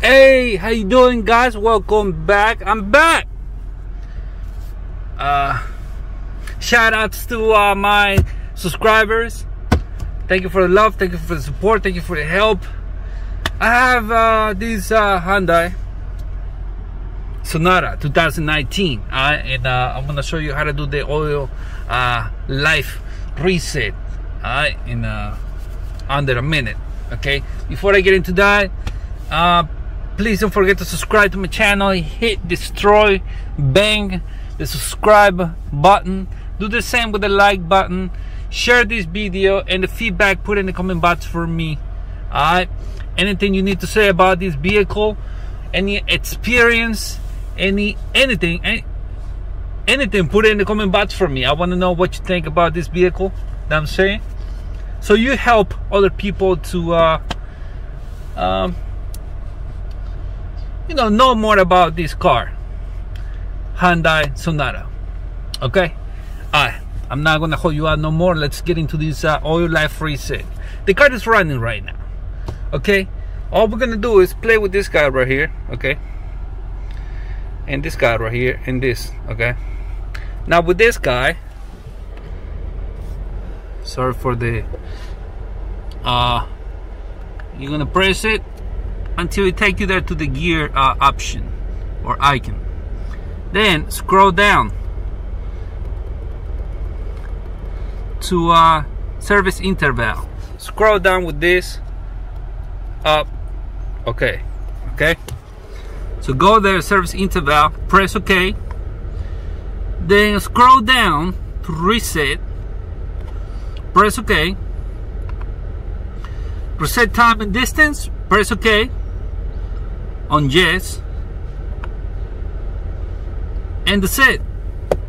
Hey, how you doing, guys? Welcome back. I'm back. Shout outs to my subscribers. Thank you for the love, thank you for the support, thank you for the help. I have this Hyundai Sonata 2019, and I'm gonna show you how to do the oil life reset in under a minute. Okay, before I get into that, please don't forget to subscribe to my channel. Hit destroy, bang the subscribe button. Do the same with the like button. Share this video, and the feedback put in the comment box for me. Alright, anything you need to say about this vehicle, any experience, anything, put it in the comment box for me. I want to know what you think about this vehicle that I'm saying, so you help other people to know more about this car, Hyundai Sonata. Okay, I'm not gonna hold you out no more. Let's get into this oil life reset. The car is running right now. Okay, all we're gonna do is play with this guy right here. Okay, and this guy right here, and this. Okay, now with this guy, sorry for the you're gonna press it until it take you there to the gear option or icon. Then scroll down to service interval. Scroll down with this up. Okay, so go there, service interval, press OK. Then scroll down to reset, press OK. Reset time and distance, press OK on yes, and that's it.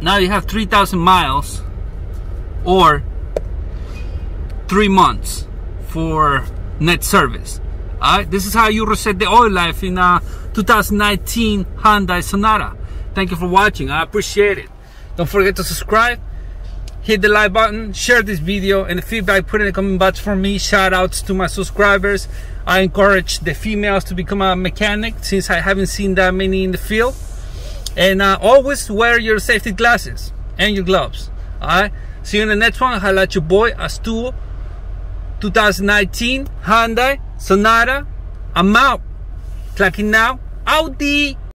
Now you have 3,000 miles or 3 months for net service. Alright, this is how you reset the oil life in 2019 Hyundai Sonata. Thank you for watching. I appreciate it. Don't forget to subscribe, hit the like button, share this video, and the feedback put in the comment box for me. Shout outs to my subscribers. I encourage the females to become a mechanic, since I haven't seen that many in the field. And always wear your safety glasses and your gloves. Alright, see you in the next one. Highlight your boy Astuo 2019 Hyundai Sonata. I'm out. Clocking now. Audi.